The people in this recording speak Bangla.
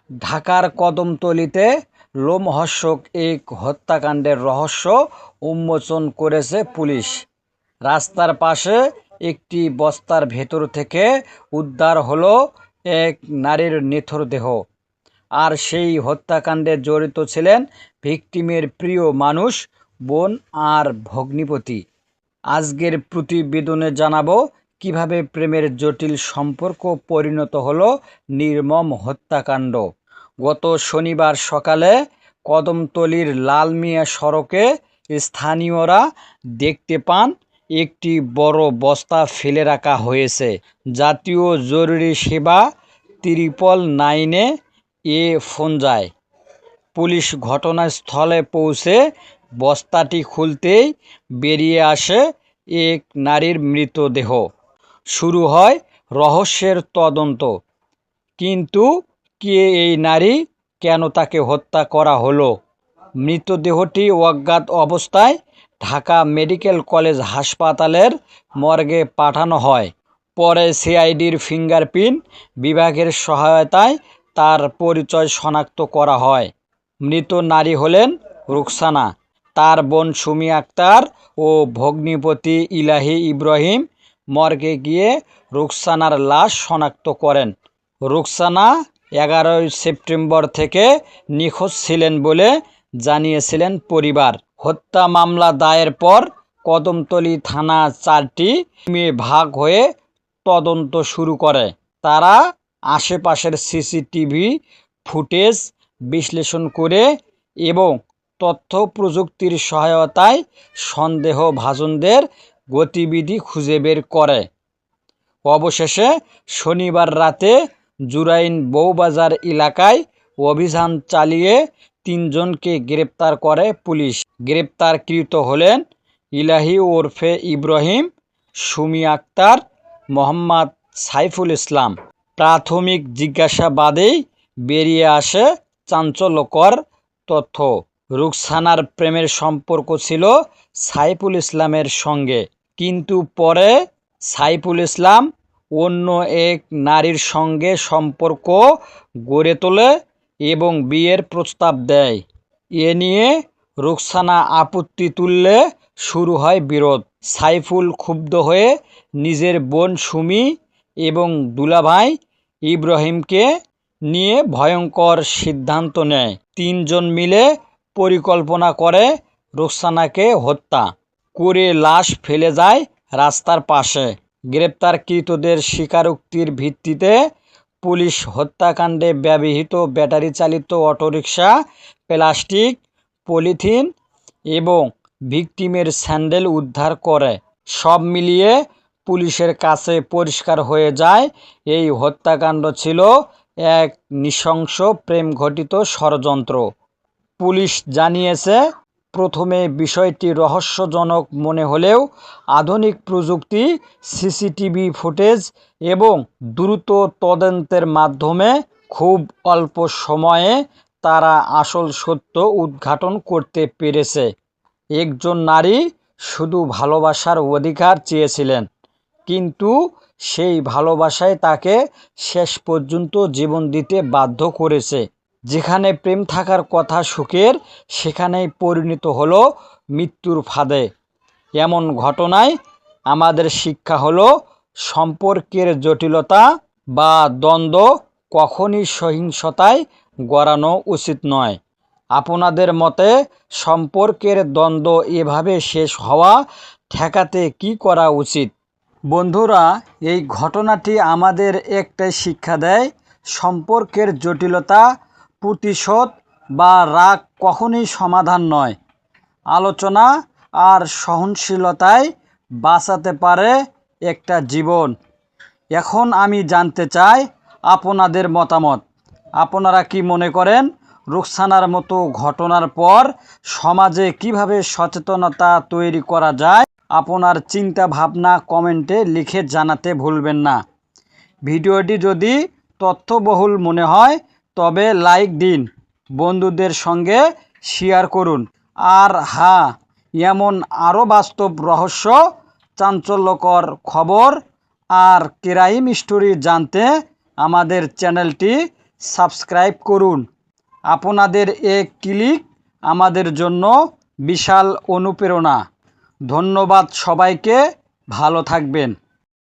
ঢাকার কদমতলীতে লোমহর্ষক এক হত্যাকাণ্ডের রহস্য উন্মোচন করেছে পুলিশ। রাস্তার পাশে একটি বস্তার ভেতর থেকে উদ্ধার হলো এক নারীর নিথর দেহ। আর সেই হত্যাকাণ্ডে জড়িত ছিলেন ভিকটিমের প্রিয় মানুষ, বোন আর ভগ্নিপতি। আজকের প্রতিবেদনে জানাবো কিভাবে প্রেমের জটিল সম্পর্ক পরিণত হলো নির্মম হত্যাকাণ্ড। গত শনিবার সকালে কদমতলীর লালমিয়া সড়কে স্থানীয়রা দেখতে পান একটি বড় বস্তা ফেলে রাখা হয়েছে। জাতীয় জরুরি সেবা 999-এ ফোন যায়। পুলিশ ঘটনাস্থলে পৌঁছে বস্তাটি খুলতেই বেরিয়ে আসে এক নারীর মৃতদেহ। শুরু হয় রহস্যের তদন্ত। কিন্তু কে এই নারী, কেন তাকে হত্যা করা হলো? মৃতদেহটি অজ্ঞাত অবস্থায় ঢাকা মেডিকেল কলেজ হাসপাতালের মর্গে পাঠানো হয়। পরে সিআইডির ফিঙ্গারপ্রিন্ট বিভাগের সহায়তায় তার পরিচয় শনাক্ত করা হয়। মৃত নারী হলেন রুকসানা। তার বোন সুমি আক্তার ও ভগ্নিপতি ইলাহি ইব্রাহিম মর্গে গিয়ে রুকসানার লাশ শনাক্ত করেন। রুকসানা 11 সেপ্টেম্বর থেকে নিখোঁজ ছিলেন বলে জানিয়েছিলেন পরিবার। হত্যা মামলা দায়ের পর কদমতলী থানা 4টি টিমে ভাগ হয়ে তদন্ত শুরু করে। তারা আশেপাশের সিসিটিভি ফুটেজ বিশ্লেষণ করে এবং তথ্য প্রযুক্তির সহায়তায় সন্দেহভাজনদের গতিবিধি খুঁজে বের করে। অবশেষে শনিবার রাতে জুরাইন বউবাজার এলাকায় অভিযান চালিয়ে 3 জনকে গ্রেপ্তার করে পুলিশ। গ্রেপ্তারকৃত হলেন ইলাহি ওরফে ইব্রাহিম, সুমি আক্তার, মোহাম্মদ সাইফুল ইসলাম। প্রাথমিক জিজ্ঞাসাবাদেই বেরিয়ে আসে চাঞ্চল্যকর তথ্য। রুকসানার প্রেমের সম্পর্ক ছিল সাইফুল ইসলামের সঙ্গে, কিন্তু পরে সাইফুল ইসলাম অন্য এক নারীর সঙ্গে সম্পর্ক গড়ে তোলে এবং বিয়ের প্রস্তাব দেয়। এ নিয়ে রুকসানা আপত্তি তুললে শুরু হয় বিরোধ। সাইফুল ক্ষুব্ধ হয়ে নিজের বোন সুমি এবং দুলাভাই ইব্রাহিমকে নিয়ে ভয়ঙ্কর সিদ্ধান্ত নেয়। 3 জন মিলে পরিকল্পনা করে রুকসানাকে হত্যা করে লাশ ফেলে যায় রাস্তার পাশে। গ্রেপ্তারকৃতদের স্বীকারোক্তির ভিত্তিতে পুলিশ হত্যাকাণ্ডে ব্যবহৃত ব্যাটারি চালিত অটোরিকশা, প্লাস্টিক, পলিথিন এবং ভিকটিমের স্যান্ডেল উদ্ধার করে। সব মিলিয়ে পুলিশের কাছে পরিষ্কার হয়ে যায় এই হত্যাকাণ্ড ছিল এক নৃশংস প্রেম ঘটিত ষড়যন্ত্র। পুলিশ জানিয়েছে, প্রথমে বিষয়টি রহস্যজনক মনে হলেও আধুনিক প্রযুক্তি, সিসিটিভি ফুটেজ এবং দ্রুত তদন্তের মাধ্যমে খুব অল্প সময়ে তারা আসল সত্য উদ্ঘাটন করতে পেরেছে। একজন নারী শুধু ভালোবাসার অধিকার চেয়েছিলেন, কিন্তু সেই ভালোবাসায় তাকে শেষ পর্যন্ত জীবন দিতে বাধ্য করেছে। যেখানে প্রেম থাকার কথা সুখের, সেখানেই পরিণত হলো মৃত্যুর ফাঁদে। এমন ঘটনায় আমাদের শিক্ষা হলো, সম্পর্কের জটিলতা বা দ্বন্দ্ব কখনই সহিংসতায় গড়ানো উচিত নয়। আপনাদের মতে সম্পর্কের দ্বন্দ্ব এভাবে শেষ হওয়া ঠেকাতে কী করা উচিত? বন্ধুরা, এই ঘটনাটি আমাদের একটাই শিক্ষা দেয়, সম্পর্কের জটিলতা, প্রতিশোধ বা রাগ কখনোই সমাধান নয়। আলোচনা আর সহনশীলতায় বাঁচাতে পারে একটা জীবন। এখন আমি জানতে চাই আপনাদের মতামত। আপনারা কি মনে করেন, রুকসানার মতো ঘটনার পর সমাজে কিভাবে সচেতনতা তৈরি করা যায়? আপনার চিন্তা ভাবনা কমেন্টে লিখে জানাতে ভুলবেন না। ভিডিওটি যদি তথ্যবহুল মনে হয় তবে লাইক দিন, বন্ধুদের সঙ্গে শেয়ার করুন। আর হ্যাঁ, এমন আরও বাস্তব রহস্য, চাঞ্চল্যকর খবর আর ক্রাইম স্টোরি জানতে আমাদের চ্যানেলটি সাবস্ক্রাইব করুন। আপনাদের এক ক্লিক আমাদের জন্য বিশাল অনুপ্রেরণা। ধন্যবাদ সবাইকে, ভালো থাকবেন।